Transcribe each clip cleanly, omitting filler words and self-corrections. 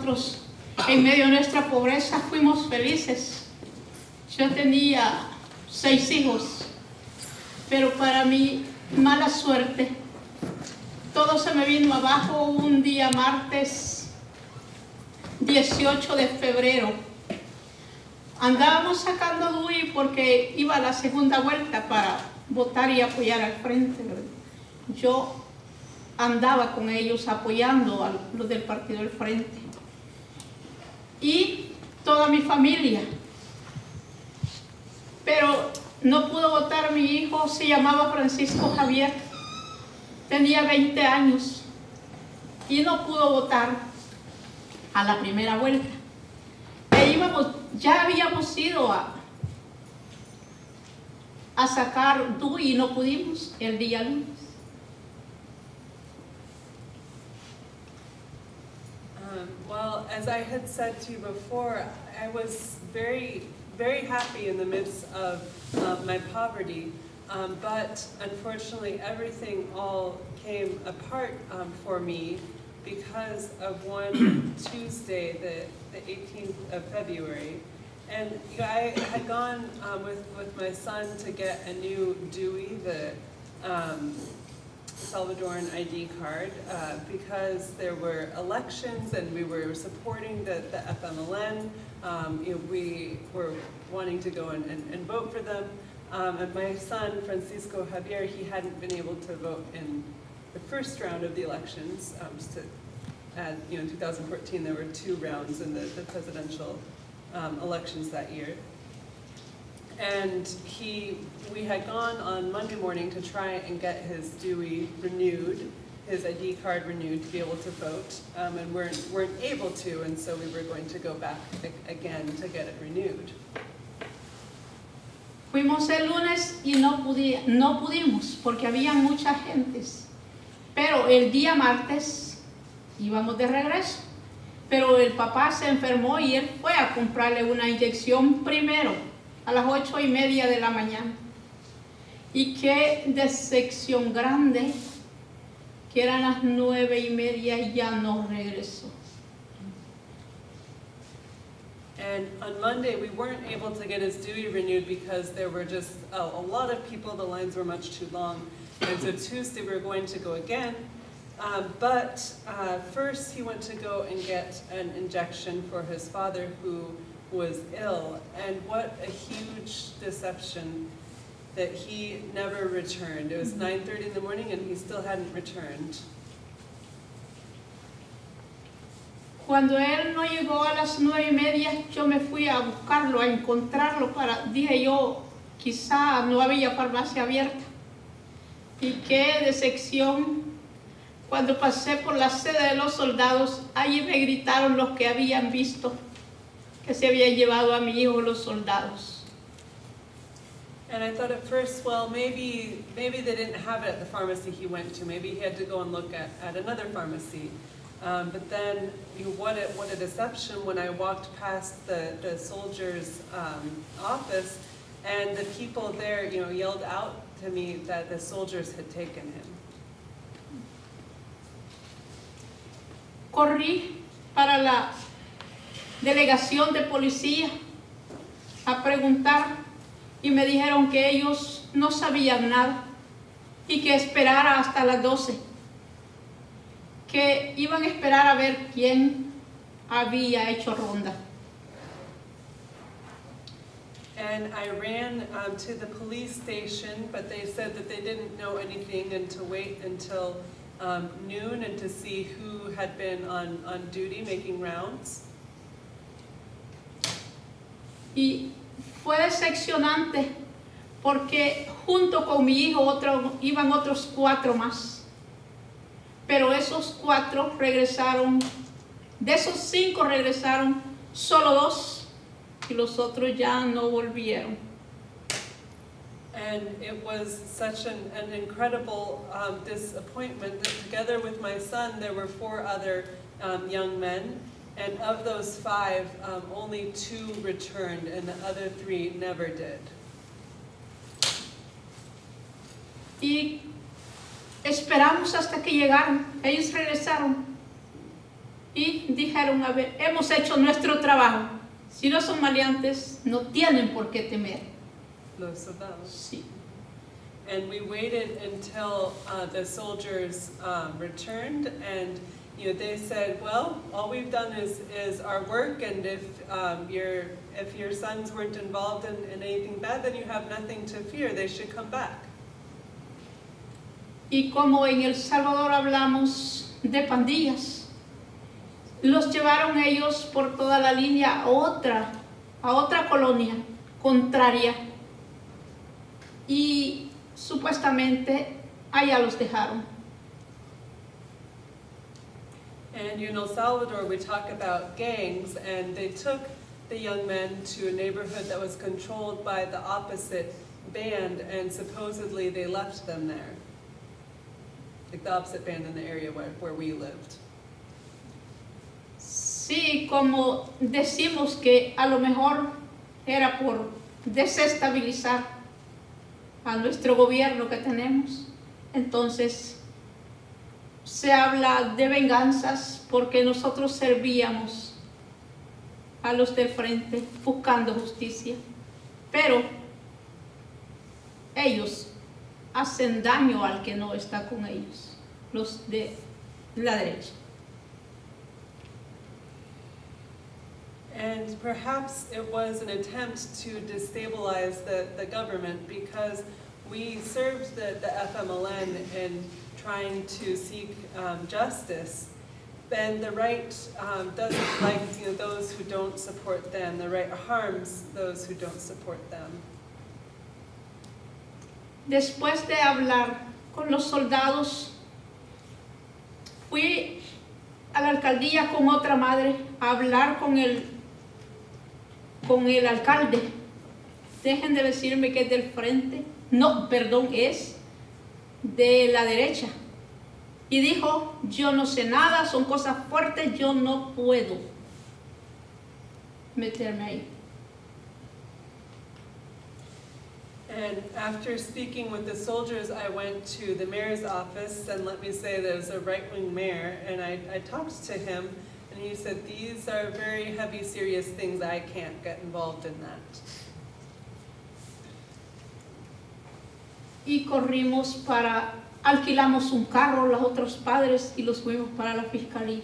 nosotros, en medio de nuestra pobreza, fuimos felices. Yo tenía 6 hijos, pero para mi mala suerte, todo se me vino abajo un día martes 18 de febrero. Andábamos sacando DUI porque iba a la segunda vuelta para votar y apoyar al frente. Yo andaba con ellos apoyando a los del partido del frente. Y toda mi familia. Pero no pudo votar mi hijo, se llamaba Francisco Javier. Tenía 20 años y no pudo votar a la primera vuelta. Ya habíamos ido a sacar DUI y no pudimos el día lunes. Well, as I had said to you before, I was very, very happy in the midst of my poverty, but unfortunately everything all came apart for me because of one Tuesday, the 18th of February. And you know, I had gone with my son to get a new DUI, the Salvadoran ID card, because there were elections and we were supporting the FMLN. You know, we were wanting to go and vote for them. And my son, Francisco Javier, he hadn't been able to vote in the first round of the elections. Just to add, you know, in 2014 there were 2 rounds in the presidential elections that year. And we had gone on Monday morning to try and get his DUI renewed, his ID card renewed to be able to vote, and weren't able to, and so we were going to go back again to get it renewed. Fuimos el lunes y no pudimos porque había muchas gentes. Pero el día martes íbamos de regreso. Pero el papá se enfermó y él fue a comprarle una inyección primero, a las 8:30 de la mañana. Y qué decepción grande, que eran las 9:30 y ya no regresó. And on Monday, we weren't able to get his DUI renewed because there were just a lot of people, the lines were much too long. And so Tuesday, we were going to go again. But first, he went to go and get an injection for his father who was ill. And what a huge deception that he never returned. It was 9:30 in the morning and he still hadn't returned. Cuando él no llegó a las 9:30, yo me fui a buscarlo, a encontrarlo, dije yo, quizá no había farmacia abierta. Y qué decepción, cuando pasé por la sede de los soldados, allí me gritaron los que habían visto que se habían llevado a mi hijo los soldados. And I thought at first, well, maybe they didn't have it at the pharmacy he went to. Maybe he had to go and look at another pharmacy. But then, you know, what a deception when I walked past the soldiers' office, and the people there, you know, yelled out to me that the soldiers had taken him. Corrí para la delegación de policía a preguntar y me dijeron que ellos no sabían nada y que esperara hasta las 12. Que iban a esperar a ver quién había hecho ronda. And I ran to the police station, but they said that they didn't know anything and to wait until noon and to see who had been on duty making rounds. Y fue decepcionante porque junto con mi hijo iban otros 4 más. Pero esos 4 regresaron, de esos 5 regresaron solo 2 y los otros ya no volvieron. And it was such an incredible disappointment that together with my son there were 4 other young men, and of those 5 only 2 returned and the other 3 never did. Y esperamos hasta que llegaron, ellos regresaron. y dijeron, a ver, hemos hecho nuestro trabajo. Si no son maleantes, no tienen por qué temer. Los soldados. Sí. And we waited until the soldiers returned, and they said, well, all we've done is our work, and if your sons weren't involved in anything bad, then you have nothing to fear. They should come back. Y como en El Salvador hablamos de pandillas, los llevaron ellos por toda la línea a otra colonia contraria, y supuestamente allá los dejaron. And in El Salvador, we talk about gangs, and they took the young men to a neighborhood that was controlled by the opposite band, and supposedly they left them there. Like the opposite band in the area where we lived. Sí, como decimos que a lo mejor era por desestabilizar a nuestro gobierno que tenemos, entonces se habla de venganzas porque nosotros servíamos a los del frente buscando justicia, pero ellos hacen daño al que no está con ellos, los de la derecha. And perhaps it was an attempt to destabilize the government, because we served the FMLN in trying to seek justice. And the right doesn't like those who don't support them. The right harms those who don't support them. Después de hablar con los soldados, fui a la alcaldía con otra madre a hablar con el alcalde. Dejen de decirme que es del frente. No, perdón, es de la derecha. Y dijo, yo no sé nada, son cosas fuertes, yo no puedo meterme ahí. And after speaking with the soldiers, I went to the mayor's office, and let me say there's a right-wing mayor, and I talked to him, and he said, these are very heavy, serious things, I can't get involved in that. Y alquilamos un carro, los otros padres, y los fuimos para la fiscalía.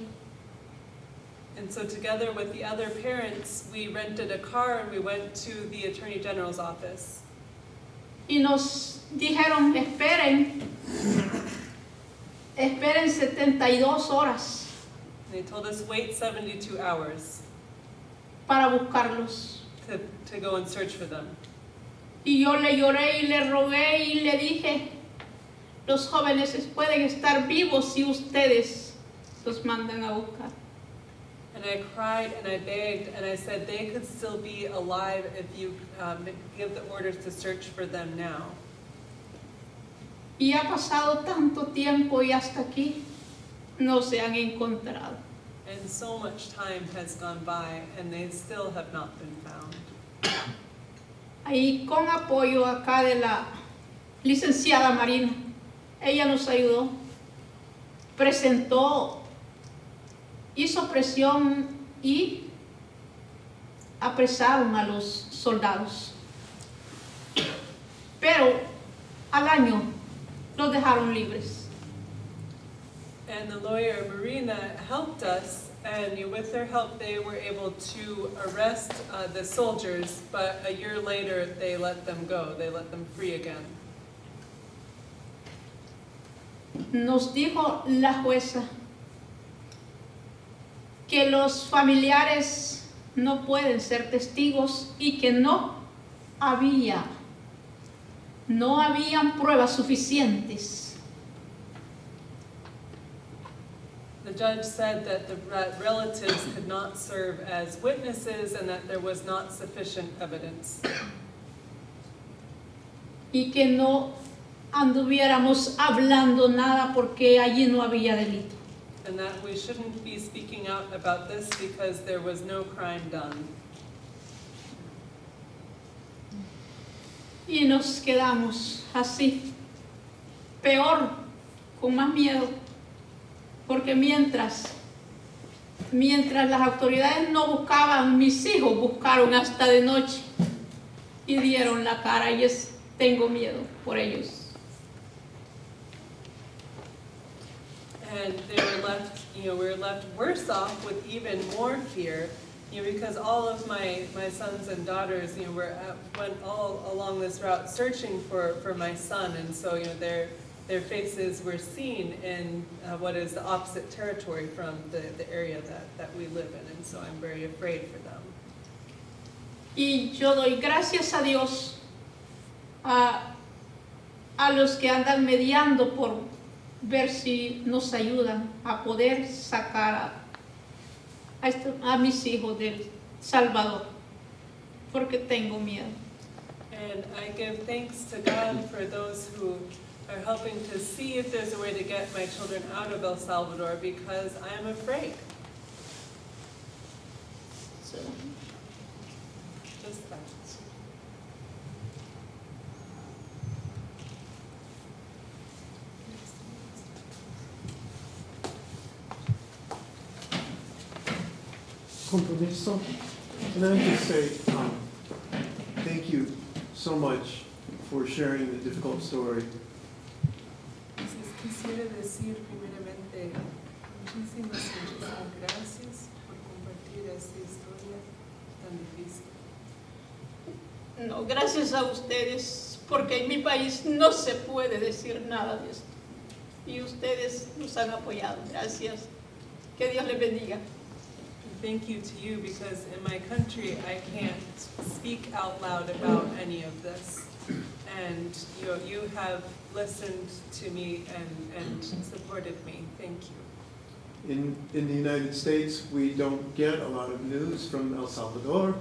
And so together with the other parents, we rented a car and we went to the Attorney General's office. Y nos dijeron, esperen 72 horas. They told us wait 72 hours para buscarlos. to go and search for them. Y yo le lloré y le rogué y le dije, los jóvenes pueden estar vivos si ustedes los mandan a buscar. And I cried and I begged and I said they could still be alive if you give the orders to search for them now. Y ha pasado tanto tiempo y hasta aquí no se han encontrado. And so much time has gone by and they still have not been found. Ahí con apoyo acá de la licenciada Marina, ella nos ayudó, presentó, hizo presión y apresaron a los soldados. Pero al año los dejaron libres. And the lawyer Marina helped us, and with their help they were able to arrest the soldiers, but a year later they let them go, they let them free again. Nos dijo la jueza que los familiares no pueden ser testigos y que no habían pruebas suficientes. The judge said that the relatives could not serve as witnesses and that there was not sufficient evidence. Y que no anduviéramos hablando nada porque allí no había delito. And that we shouldn't be speaking out about this because there was no crime done. Y nos quedamos así, peor, con más miedo, porque mientras Mientras las autoridades no buscaban, mis hijos buscaron hasta de noche y dieron la cara, y tengo miedo por ellos. And they were left, we were left worse off with even more fear, because all of my sons and daughters, went all along this route searching for my son, and so, their faces were seen in what is the opposite territory from the area that we live in, and so I'm very afraid for them. Y yo doy gracias a Dios a los que andan mediando por ver si nos ayudan a poder sacar a mis hijos del Salvador, porque tengo miedo. And I give thanks to God for those who are helping to see if there's a way to get my children out of El Salvador, because I am afraid. So, Just that. Compromiso. And I just say thank you so much for sharing the difficult story. Quisiera decir primeramente muchísimas gracias por compartir esta historia tan difícil. no, gracias a ustedes, porque en mi país no se puede decir nada de esto. Y ustedes nos han apoyado. Gracias. Que Dios les bendiga. Thank you to you, because in my country I can't speak out loud about any of this. And you have listened to me and supported me. Thank you. In the United States, we don't get a lot of news from El Salvador,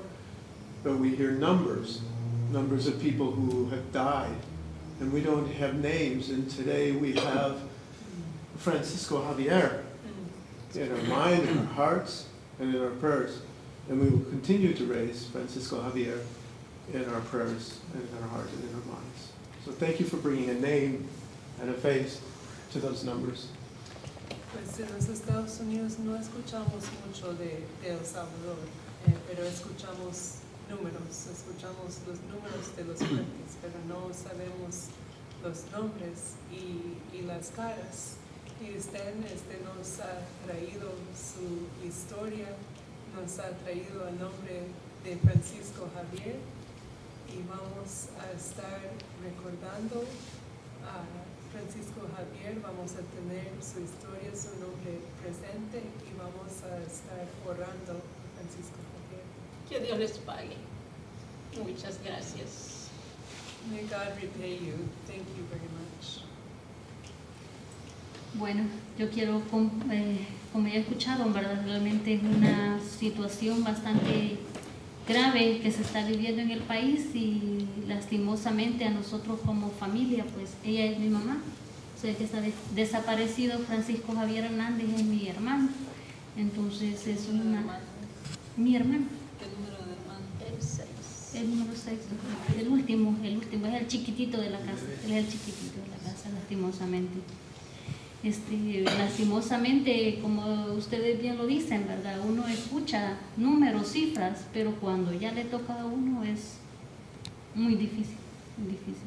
but we hear numbers of people who have died, and we don't have names. And today we have Francisco Javier in our mind, in our hearts, and in our prayers. And we will continue to raise Francisco Javier in our prayers and in our heart and in our minds. So thank you for bringing a name and a face to those numbers. Pues en los Estados Unidos no escuchamos mucho de El Salvador, pero escuchamos escuchamos los números de los muertos, pero no sabemos los nombres y las caras. Y usted nos ha traído su historia, nos ha traído el nombre de Francisco Javier, y vamos a estar recordando a Francisco Javier, vamos a tener su historia, su nombre presente, y vamos a estar orando a Francisco Javier. Que Dios les pague. Muchas gracias. May God repay you. Thank you very much. Bueno, yo quiero, como ya he escuchado, en verdad realmente es una situación bastante grave que se está viviendo en el país, y lastimosamente a nosotros como familia, pues ella es mi mamá, o sea que está desaparecido. Francisco Javier Hernández es mi hermano, entonces es mi hermano. ¿Qué número de hermano? El 6. El número 6, el último, es el chiquitito de la casa, él es el chiquitito de la casa, lastimosamente. Lastimosamente, como ustedes bien lo dicen, ¿verdad? Uno escucha números, cifras, pero cuando ya le toca a uno es muy difícil, muy difícil.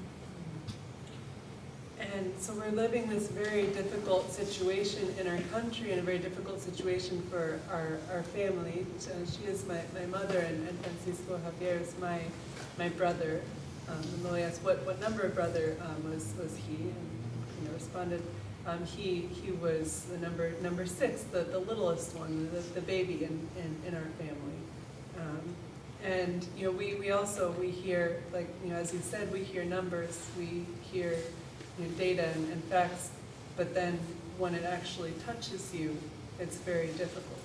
And so we're living this very difficult situation in our country, and a very difficult situation for our family. So she is my mother, and Francisco Javier is my brother. And I asked what number of brother was he, and responded he was the number 6, the littlest one, the baby in our family. And we hear, like as you said, we hear numbers, we hear data and facts, but then when it actually touches you, it's very difficult.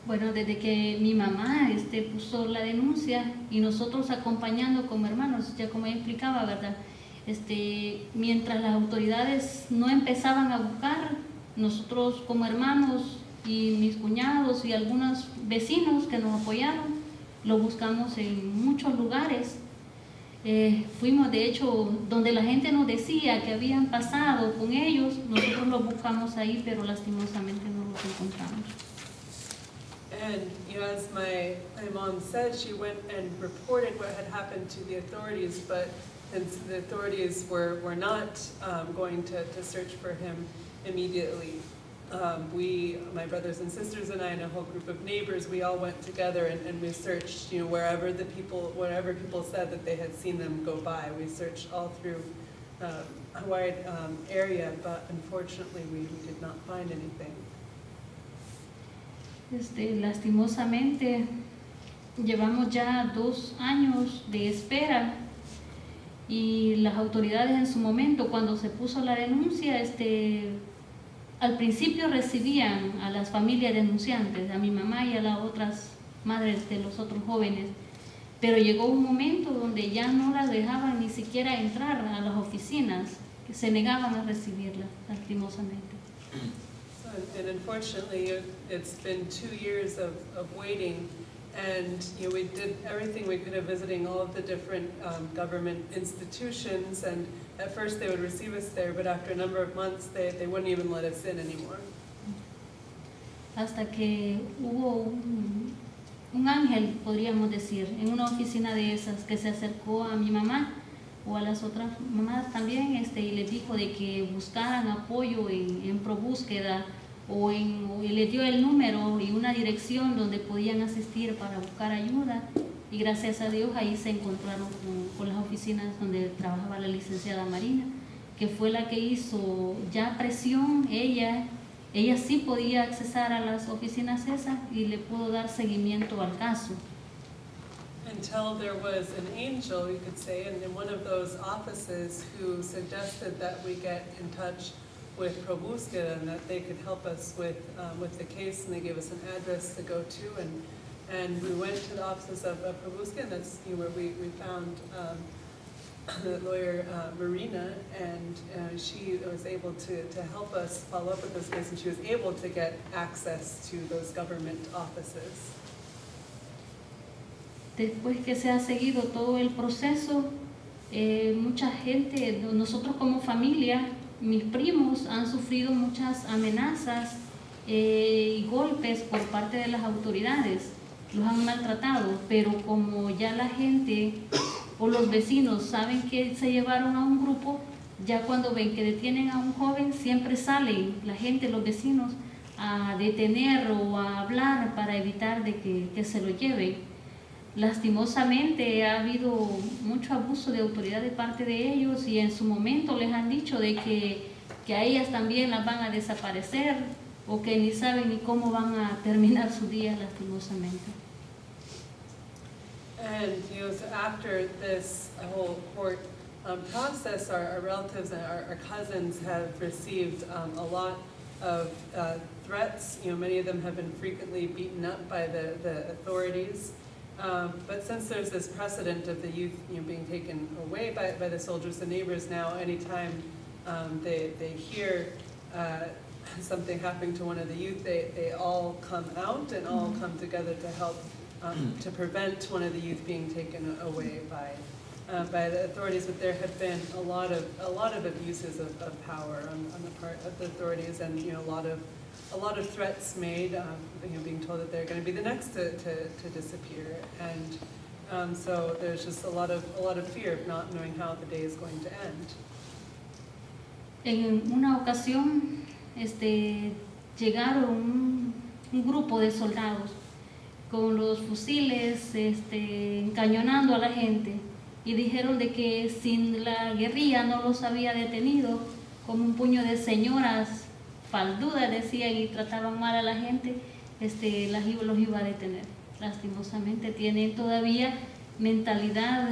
Bueno, desde que mi mamá puso la denuncia y nosotros acompañando como hermanos, ya como ella explicaba, ¿verdad? Mientras las autoridades no empezaban a buscar, nosotros como hermanos y mis cuñados y algunos vecinos que nos apoyaron, lo buscamos en muchos lugares. Fuimos de hecho donde la gente nos decía que habían pasado con ellos, nosotros lo buscamos ahí, pero lastimosamente no lo los encontramos. And as my mom said, she went and reported what had happened to the authorities, but since the authorities were not going to search for him immediately, my brothers and sisters and I and a whole group of neighbors, we all went together and we searched, wherever people said that they had seen them go by. We searched all through a wide area, but unfortunately we did not find anything. Lastimosamente, llevamos ya 2 años de espera y las autoridades en su momento, cuando se puso la denuncia, al principio recibían a las familias denunciantes, a mi mamá y a las otras madres de los otros jóvenes, pero llegó un momento donde ya no las dejaban ni siquiera entrar a las oficinas, que se negaban a recibirlas, lastimosamente. And unfortunately, it's been 2 years of waiting, and we did everything we could of visiting all of the different government institutions, and at first they would receive us there, but after a number of months they wouldn't even let us in anymore. Hasta que hubo un ángel, podríamos decir, en una oficina de esas que se acercó a mi mamá o a las otras mamás también, y les dijo de que buscaran apoyo en Pro-Busqueda, y les dio el número y una dirección donde podían asistir para buscar ayuda, y gracias a Dios ahí se encontraron con las oficinas donde trabajaba la licenciada Marina, que fue la que hizo ya presión. Ella sí podía accesar a las oficinas esas y le pudo dar seguimiento al caso. Until there was an angel, you could say, in one of those offices who suggested that we get in touch with Pro-Busqueda and that they could help us with the case, and they gave us an address to go to, and we went to the offices of Pro-Busqueda, and that's where we found the lawyer Marina, and she was able to help us follow up with this case, and she was able to get access to those government offices. Después que se ha seguido todo el proceso, mucha gente, nosotros como familia, mis primos han sufrido muchas amenazas y golpes por parte de las autoridades, los han maltratado, pero como ya la gente o los vecinos saben que se llevaron a un grupo, ya cuando ven que detienen a un joven, siempre salen la gente, los vecinos, a detener o a hablar para evitar de que se lo lleven. Lastimosamente ha habido mucho abuso de autoridad de parte de ellos, y en su momento les han dicho de que a ellas también las van a desaparecer, o que ni saben ni cómo van a terminar su día, lastimosamente. And so after this whole court process, our relatives and our cousins have received a lot of threats. Many of them have been frequently beaten up by the authorities. But since there's this precedent of the youth being taken away by the soldiers, the neighbors now, anytime they hear something happening to one of the youth, they all come out and all come together to help to prevent one of the youth being taken away by the authorities. But there have been a lot of abuses of power on the part of the authorities, and a lot of threats made, being told that they're going to be the next to disappear, and so there's just a lot of fear of not knowing how the day is going to end. En una ocasión, llegaron un grupo de soldados con los fusiles, encañonando a la gente, y dijeron de que sin la guerrilla no los había detenido, como un puño de señoras faldudas, decían, y trataban mal a la gente, los iba a detener. Lastimosamente tienen todavía mentalidad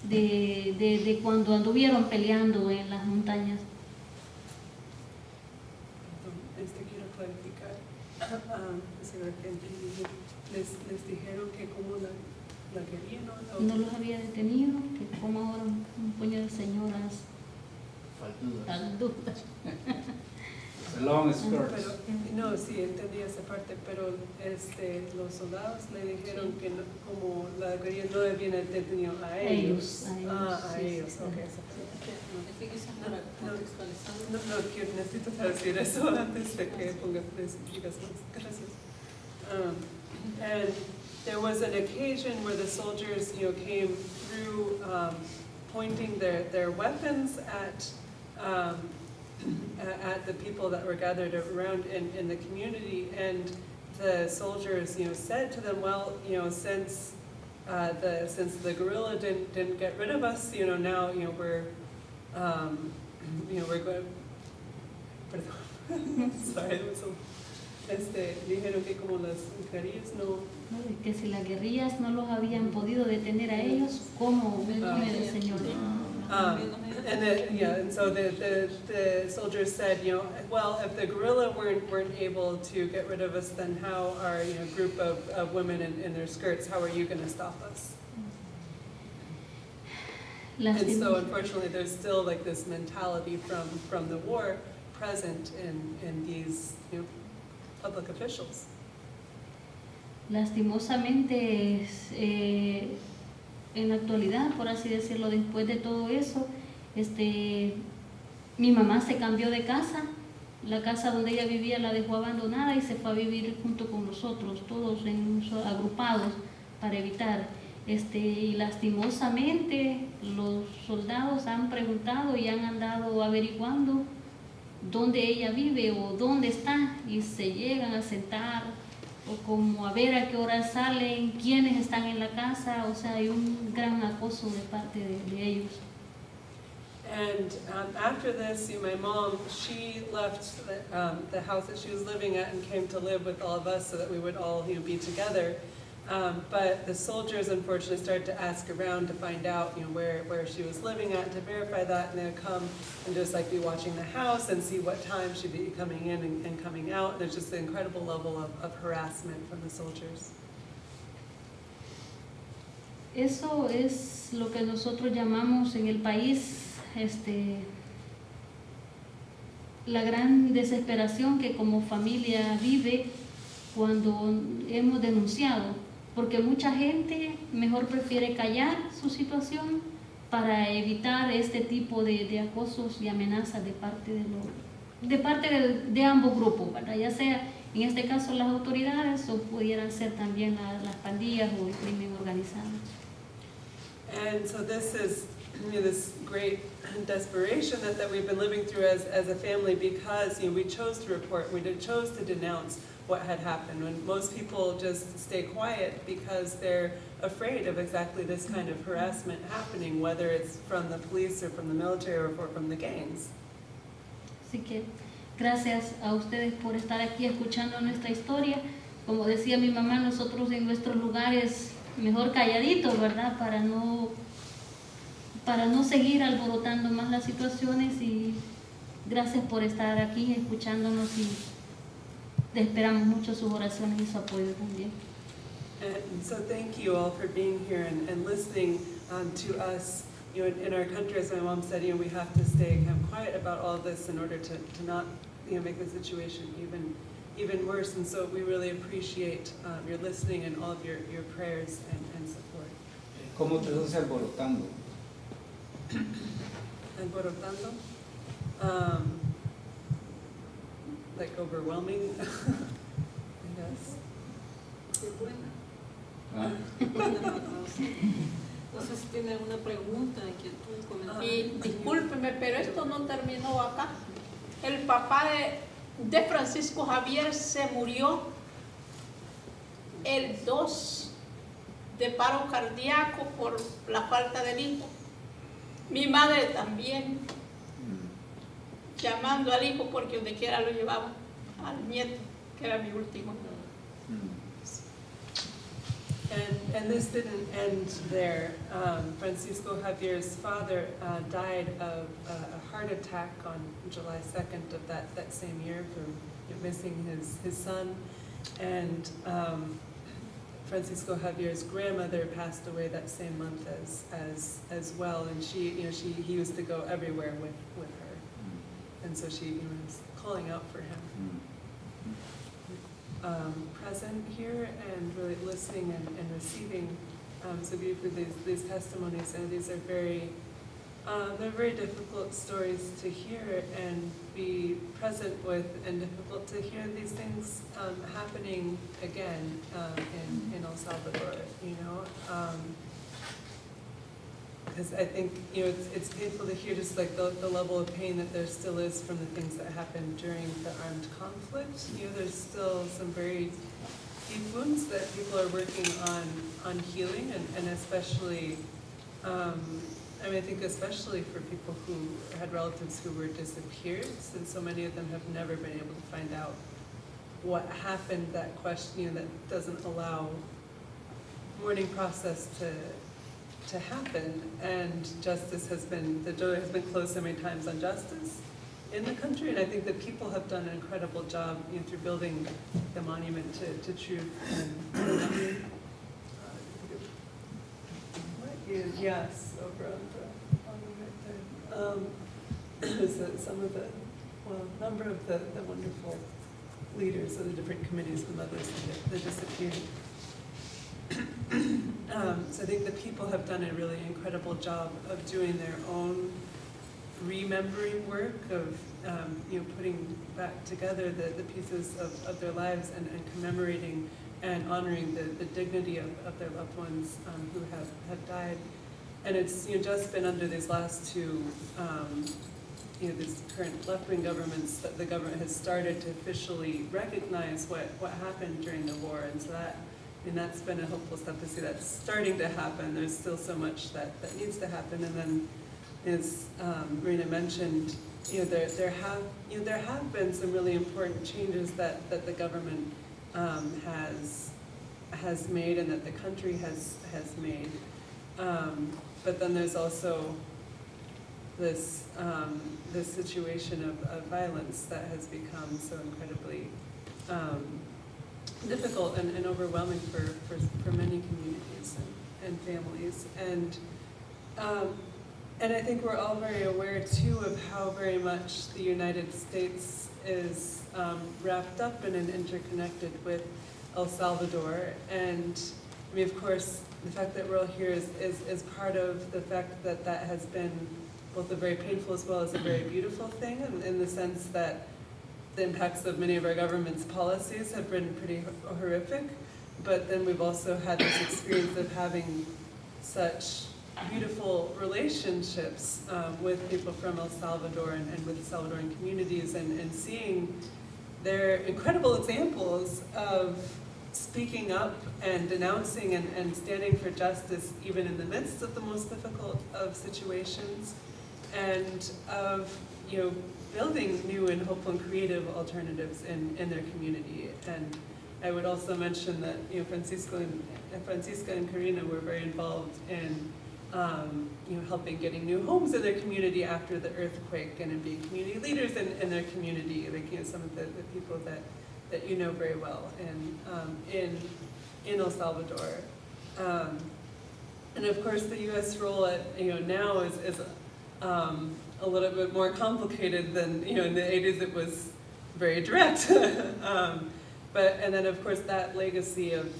de cuando anduvieron peleando en las montañas. Quiero clarificar, les dijeron que como la querían, no los había detenido, que como ahora un puño de señoras faldudas. The long skirts. Pero, no, sí, entendí esa parte, pero los soldados le dijeron que no, como la guerrilla no viene detenido a ellos. A ellos, sí. ok. No, necesito decir eso antes de que ponga explicaciones. Gracias. And there was an occasion where the soldiers, came through pointing their weapons at the people that were gathered around in the community, and the soldiers, said to them, well, since the guerrilla didn't get rid of us, now, we're going. Perdón. Sorry, it was dijeron que como las guerrillas no. Que si las guerrillas no los habían podido detener a ellos, ¿cómo viene el Señor? And so the soldiers said, well, if the guerrilla weren't able to get rid of us, then how are a group of women in their skirts? How are you going to stop us? And so unfortunately, there's still like this mentality from the war present in these public officials. Lastimosamente, en la actualidad, por así decirlo, después de todo eso, mi mamá se cambió de casa. La casa donde ella vivía la dejó abandonada y se fue a vivir junto con nosotros, todos agrupados para evitar. Y lastimosamente los soldados han preguntado y han andado averiguando dónde ella vive o dónde está, y se llegan a sentar o como a ver a qué hora salen, quiénes están en la casa. O sea, hay un gran acoso de parte de ellos. And after this, my mom, she left the house that she was living at and came to live with all of us so that we would all be together. But the soldiers unfortunately started to ask around to find out where she was living at, to verify that, and they would come and just be watching the house and see what time she'd be coming in and coming out. There's just an incredible level of harassment from the soldiers. Eso es lo que nosotros llamamos en el país la gran desesperación que como familia vive cuando hemos denunciado, porque mucha gente mejor prefiere callar su situación para evitar este tipo de acosos y amenazas de parte de ambos grupos, ¿verdad? Ya sea en este caso las autoridades o pudieran ser también las pandillas o el crimen organizado. And so this is this great desperation that we've been living through as a family, because we chose to report, we chose to denounce what had happened, when most people just stay quiet because they're afraid of exactly this kind of harassment happening, whether it's from the police or from the military or from the gangs. Así que gracias a ustedes por estar aquí escuchando nuestra historia. Como decía mi mamá, nosotros en nuestros lugares mejor calladitos, ¿verdad? Para no seguir alborotando más las situaciones, y gracias por estar aquí escuchándonos, y esperamos mucho sus oraciones y su apoyo también. And so thank you all for being here and listening to us. In our country, as my mom said, we have to stay quiet about all of this in order to not make the situation even worse. And so we really appreciate your listening and all of your prayers and support. ¿Cómo te estás alborotando? Alborotando? Like overwhelming, I guess. No sé si tiene alguna pregunta, inquietud, comentario. Y discúlpeme, pero esto no terminó acá. El papá de Francisco Javier se murió el 2 de paro cardíaco por la falta del hijo. Mi madre también, llamando al hijo porque donde quiera lo llevaba, al nieto, que era mi último. And this didn't end there. Francisco Javier's father died of a heart attack on July 2nd of that same year from missing his son. And Francisco Javier's grandmother passed away that same month as well, and he used to go everywhere with her, and so she was calling out for him. Present here and really listening and receiving so beautifully these testimonies, and these are they're very difficult stories to hear and be present with, and difficult to hear these things happening again in El Salvador, you know. Because I think, you know, it's painful to hear just like the level of pain that there still is from the things that happened during the armed conflict. You know, there's still some very deep wounds that people are working on healing, and especially, I mean, I think especially for people who had relatives who were disappeared, since so many of them have never been able to find out what happened, that question, you know, that doesn't allow mourning process to happen. And justice has been, the door has been closed so many times on justice in the country, and I think that people have done an incredible job, you know, through building the monument to truth and yes, over on the right there. Some of the, well, number of the wonderful leaders of the different committees, the mothers that disappeared. So I think the people have done a really incredible job of doing their own remembering work of you know, putting back together the pieces of their lives and commemorating and honoring the dignity of their loved ones who have died. And it's, you know, just been under these last two, you know, these current left-wing governments that the government has started to officially recognize what happened during the war. And so that, I mean, that's been a hopeful step to see that's starting to happen. There's still so much that needs to happen. And then, as Marina mentioned, you know, there have been some really important changes that the government has made and that the country has made. But then there's also this situation of violence that has become so incredibly difficult and overwhelming for many communities and families. And I think we're all very aware too of how very much the United States is wrapped up in and interconnected with El Salvador. And I mean, of course, the fact that we're all here is part of the fact that that has been both a very painful as well as a very beautiful thing, in the sense that the impacts of many of our government's policies have been pretty horrific. But then we've also had this experience of having such beautiful relationships with people from El Salvador and with the Salvadoran communities, and seeing their incredible examples of speaking up and denouncing and standing for justice even in the midst of the most difficult of situations, and of, you know, building new and hopeful and creative alternatives in their community. And I would also mention that, you know, Francisca and Carina were very involved in you know, helping getting new homes in their community after the earthquake, and in being community leaders in their community, like, you know, some of the people that you know very well in El Salvador. And of course the U.S. role at, you know, now is a little bit more complicated than, you know, in the 80s it was very direct. But, and then of course that legacy of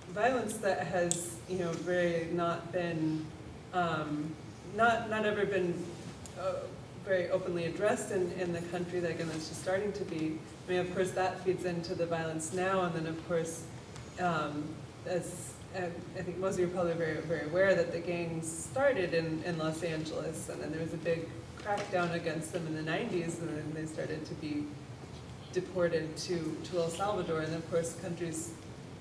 violence that has, you know, very not been, not ever been very openly addressed in the country, that again, that's just starting to be. I mean, of course, that feeds into the violence now, and then of course, as I think most of you are probably very, very aware that the gangs started in Los Angeles, and then there was a big crackdown against them in the 90s, and then they started to be deported to El Salvador, and of course, the country's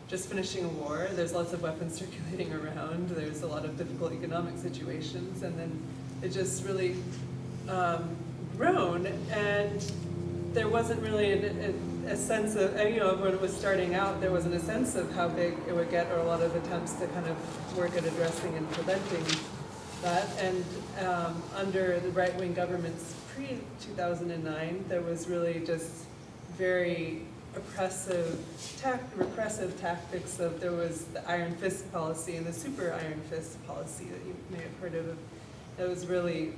just finishing a war, there's lots of weapons circulating around, there's a lot of difficult economic situations, and then it just really grown, and there wasn't really a sense of, you know, when it was starting out, there wasn't a sense of how big it would get, or a lot of attempts to kind of work at addressing and preventing that. And under the right-wing governments pre-2009, there was really just very repressive tactics of, there was the iron fist policy and the super iron fist policy that you may have heard of. That was really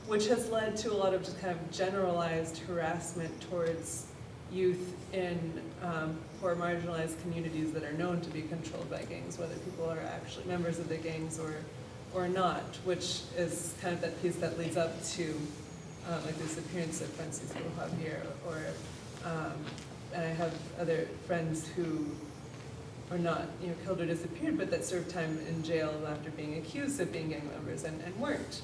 which has led to a lot of just kind of generalized harassment towards youth in poor marginalized communities that are known to be controlled by gangs, whether people are actually members of the gangs or not, which is kind of that piece that leads up to like the disappearance of Francisca Javier, or and I have other friends who are not, you know, killed or disappeared, but that served time in jail after being accused of being gang members and weren't.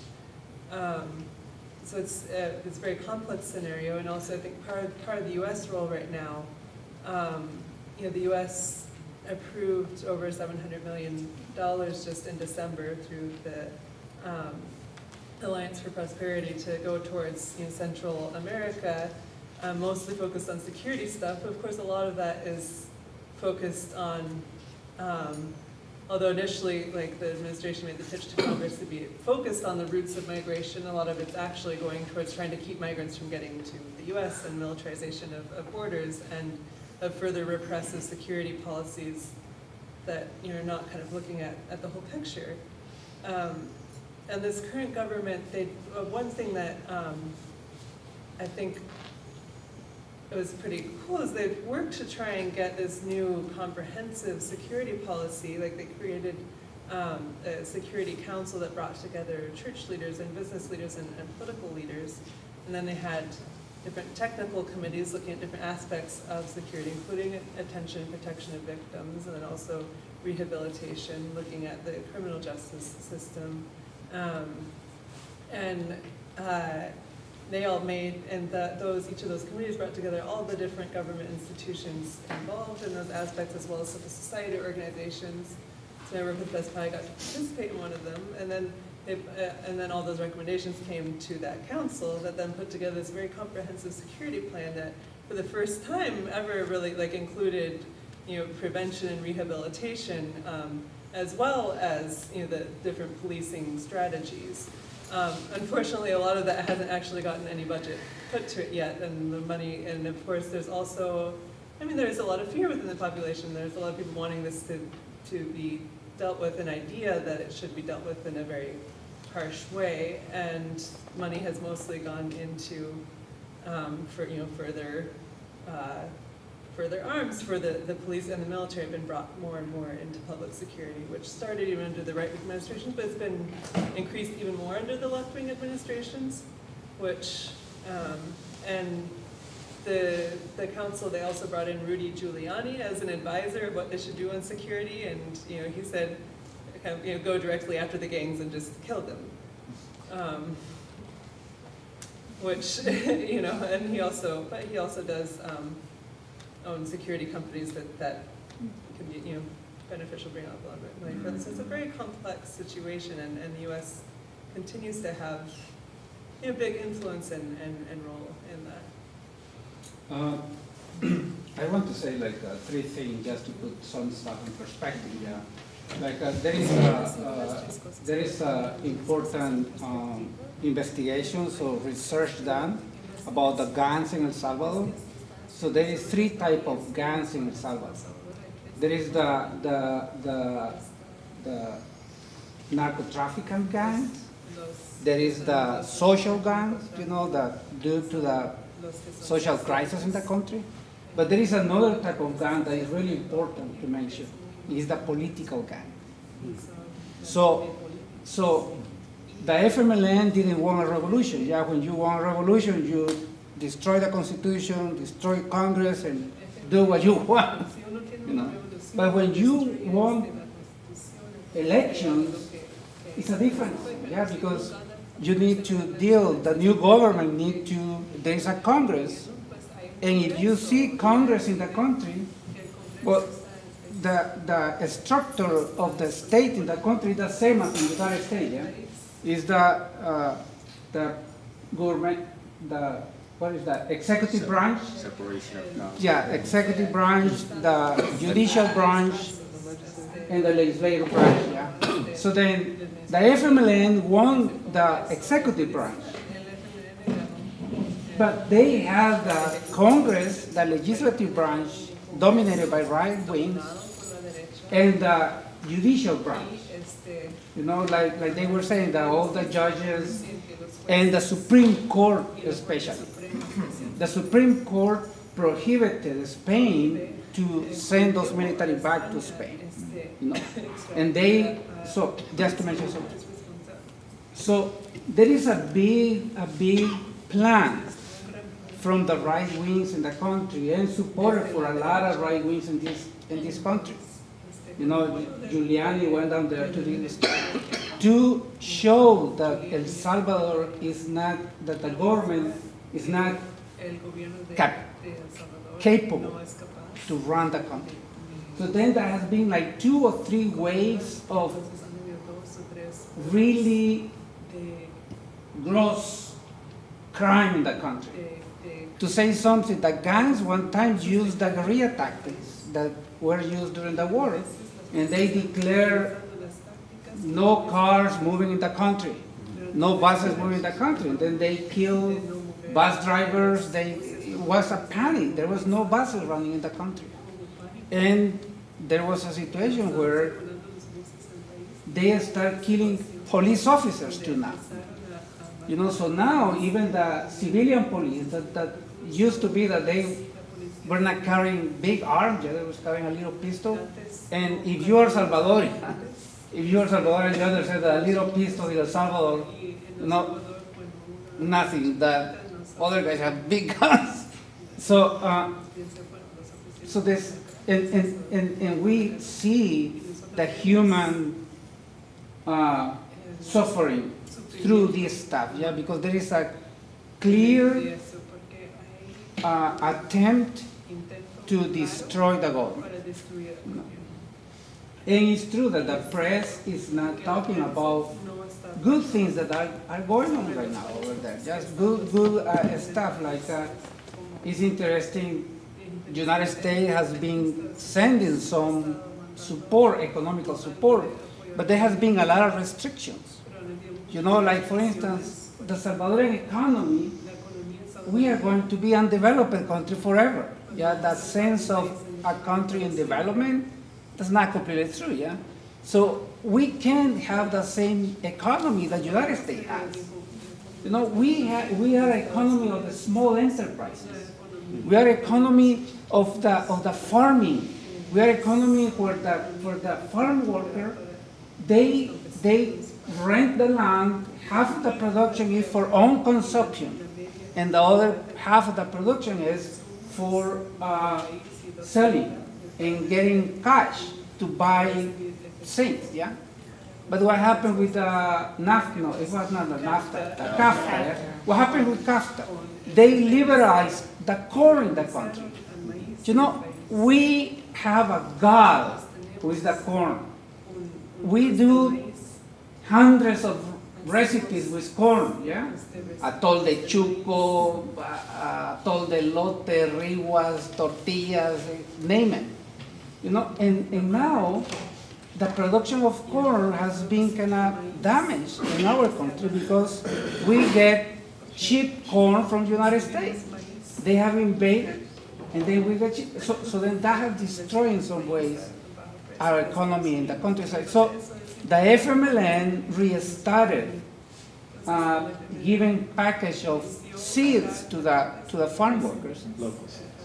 So it's a very complex scenario, and also I think part of the U.S. role right now, you know, the U.S. approved over $700 million just in December through the Alliance for Prosperity to go towards, you know, Central America, mostly focused on security stuff. But of course, a lot of that is focused on, although initially, like, the administration made the pitch to Congress to be focused on the roots of migration, a lot of it's actually going towards trying to keep migrants from getting to the U.S. and militarization of borders and of further repressive security policies that, you know, are not kind of looking at the whole picture. And this current government, one thing that I think it was pretty cool is they've worked to try and get this new comprehensive security policy. Like, they created a security council that brought together church leaders and business leaders and political leaders. And then they had different technical committees looking at different aspects of security, including attention and protection of victims, and then also rehabilitation, looking at the criminal justice system. They all made, and each of those committees brought together all the different government institutions involved in those aspects, as well as civil society organizations. So I worked with Best Buy, I got to participate in one of them, and then all those recommendations came to that council that then put together this very comprehensive security plan that, for the first time ever, really like included, you know, prevention and rehabilitation, as well as, you know, the different policing strategies. Unfortunately, a lot of that hasn't actually gotten any budget put to it yet, and the money, and of course there's also, I mean, there's a lot of fear within the population. There's a lot of people wanting this to be dealt with, an idea that it should be dealt with in a very harsh way, and money has mostly gone into, for, you know, further arms for the police and the military have been brought more and more into public security, which started even under the right-wing administrations, but it's been increased even more under the left-wing administrations, which, and the council, they also brought in Rudy Giuliani as an advisor of what they should do on security, and, you know, he said, kind of, you know, go directly after the gangs and just kill them. Which, you know, and he also does, own security companies that can be, you know, beneficial, bring out a lot of money for them. So it's a very complex situation, and the U.S. continues to have, you know, big influence and role in that. I want to say like three things just to put some stuff in perspective. Yeah, like there is important investigations or research done about the gangs in El Salvador. So there is three types of gangs in El Salvador. There is the narco-trafficking gangs. There is the social gangs, you know, that due to the social crisis in the country. But there is another type of gang that is really important to mention. It is the political gang. So the FMLN didn't want a revolution. Yeah, when you want a revolution, you destroy the Constitution, destroy Congress, and do what you want. You know? But when you want elections, it's a difference. Yeah, because you need to deal. The new government need to. There is a Congress, and if you see Congress in the country, well, the structure of the state in the country is the same as in the United States. Yeah, is the government what is that? Executive branch? Separation of powers. Yeah, executive branch, the judicial branch, and the legislative branch, yeah. So then, the FMLN won the executive branch. But they have the Congress, the legislative branch, dominated by right wings, and the judicial branch. You know, like they were saying, that all the judges and the Supreme Court especially. The Supreme Court prohibited Spain to send those military back to Spain. You know, and they, so just to mention something. So there is a big plan from the right wings in the country and supported for a lot of right wings in this country. You know, Giuliani went down there to do this to show that El Salvador is not, that the government is not capable to run the country. So then there has been like 2 or 3 waves of really gross crime in the country. To say something, the gangs one time used the guerrilla tactics that were used during the war, and they declared no cars moving in the country, no buses moving in the country. And then they killed bus drivers. It was a panic. There was no buses running in the country. And there was a situation where they started killing police officers too now. You know, so now even the civilian police that used to be that they were not carrying big arms, they was carrying a little pistol. And if you are Salvadorian, you understand that a little pistol in El Salvador, no, nothing. That other guys have big guns. So, so this, and we see the human suffering through this stuff, yeah, because there is a clear attempt to destroy the government. And it's true that the press is not talking about good things that are going on right now over there. Just good stuff like it's interesting. The United States has been sending some support, economical support, but there has been a lot of restrictions. You know, like for instance, the Salvadoran economy, we are going to be an undeveloped country forever. Yeah, that sense of a country in development, that's not completely true, yeah? So we can't have the same economy that the United States has. You know, we are an economy of the small enterprises. We are economy of the farming. We are economy where the farm worker, they rent the land, half of the production is for own consumption, and the other half of the production is for selling and getting cash to buy things, yeah? But what happened with NAFTA, no, it was not the NAFTA, the CAFTA, yeah? What happened with CAFTA? They liberalized the corn in the country. You know, we have a God who is the corn. We do hundreds of recipes with corn, yeah? Atol de chuco, atol de lote, riwas, tortillas, name it. You know, and now the production of corn has been kind of damaged in our country because we get cheap corn from the United States. They have invaded, and then we get cheap. So then that has destroyed in some ways our economy in the countryside. So the FMLN restarted giving package of seeds to the farm workers,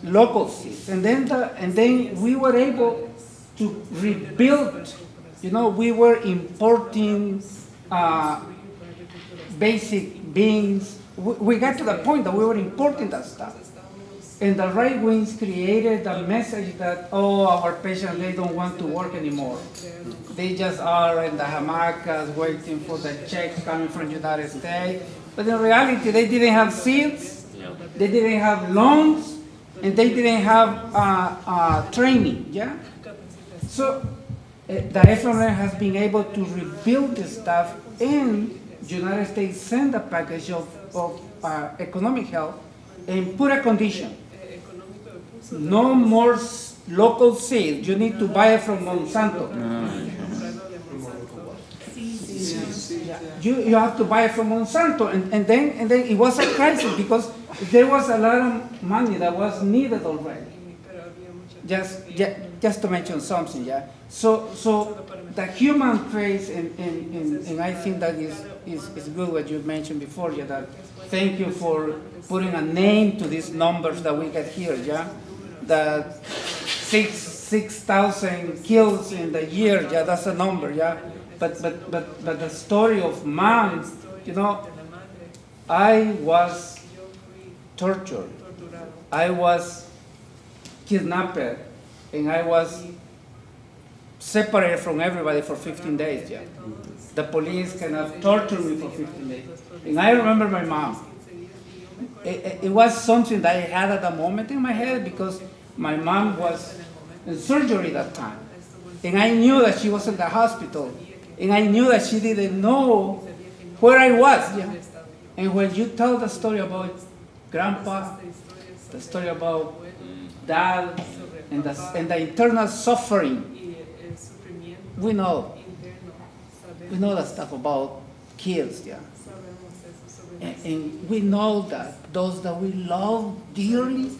local seeds, and then we were able to rebuild. You know, we were importing basic beans. We got to the point that we were importing that stuff. And the right wings created a message that, oh, our patients, they don't want to work anymore. They just are in the hammocks waiting for the checks coming from the United States. But in reality, they didn't have seeds, they didn't have loans, and they didn't have training, yeah? So the FMLN has been able to rebuild this stuff, and the United States sent a package of economic help and put a condition. No more local seeds. You need to buy it from Monsanto. You have to buy it from Monsanto, and then it was a crisis because there was a lot of money that was needed already. just to mention something, yeah. So the human face, and I think that is good what you mentioned before, yeah. That thank you for putting a name to these numbers that we get here, yeah. That 6,000 kills in the year, yeah. That's a number, yeah. But the story of mom, you know, I was tortured, I was kidnapped, and I was separated from everybody for 15 days, yeah. The police cannot torture me for 15 days. And I remember my mom. It was something that I had at the moment in my head because my mom was in surgery that time. And I knew that she was in the hospital. And I knew that she didn't know where I was, yeah. And when you tell the story about grandpa, the story about dad, and the internal suffering, we know that stuff about kids, yeah. And we know that those that we love dearly,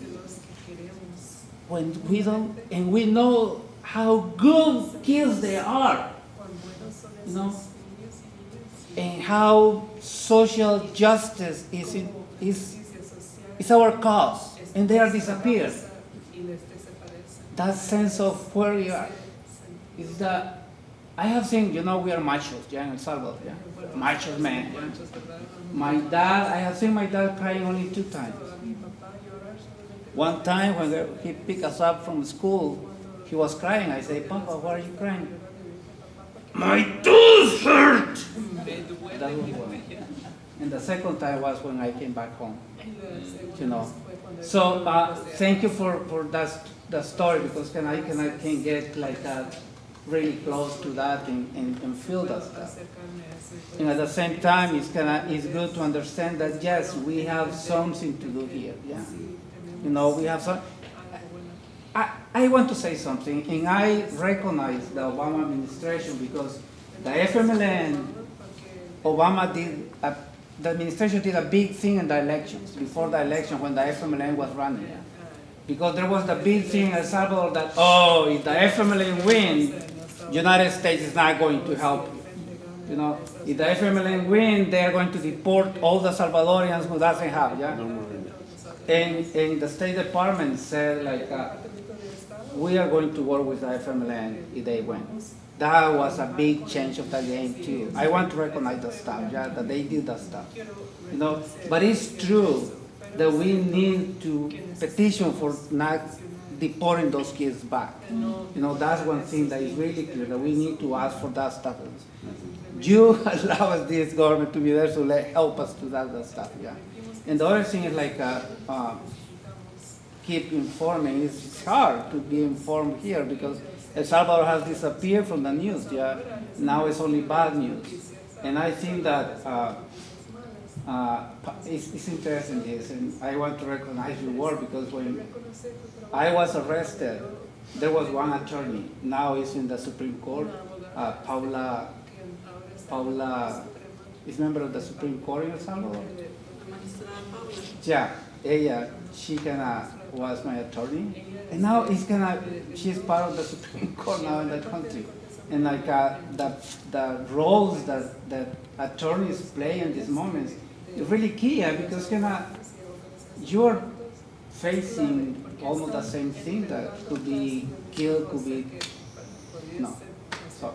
when we don't, and we know how good kids they are, you know, and how social justice is our cause, and they are disappeared. That sense of where we are is that I have seen, you know, we are machos, yeah, in El Salvador, yeah, machos man. Yeah. My dad, I have seen my dad crying only 2 times. One time when he picked us up from school, he was crying. I say, Papa, why are you crying? My tooth hurt! That was one. And the second time was when I came back home, you know. So thank you for that story, because I can get like really close to that and feel that stuff. And at the same time, it's good to understand that yes, we have something to do here. Yeah, you know, we have some. I want to say something, and I recognize the Obama administration because the FMLN, Obama did. The administration did a big thing in the elections, before the election when the FMLN was running. Because there was the big thing in El Salvador that, oh, if the FMLN wins, United States is not going to help you. You know, if the FMLN wins, they are going to deport all the Salvadorians who doesn't have, yeah? And the State Department said, like, we are going to work with the FMLN if they win. That was a big change of the game too. I want to recognize the stuff, yeah, that they did that stuff. You know, but it's true that we need to petition for not deporting those kids back. You know, that's one thing that is really clear, that we need to ask for that stuff. You allow us, this government, to be there to help us do that stuff, yeah. And the other thing is like, keep informing. It's hard to be informed here because El Salvador has disappeared from the news, yeah. Now it's only bad news. And I think that it's interesting this, and I want to recognize your work because when I was arrested, there was one attorney. Now he's in the Supreme Court. Paula is member of the Supreme Court in El Salvador. Yeah, she was my attorney, and now she's part of the Supreme Court now in that country. And like the roles that attorneys play in these moments is really key, because you're facing almost the same thing that could be killed, could be no. So.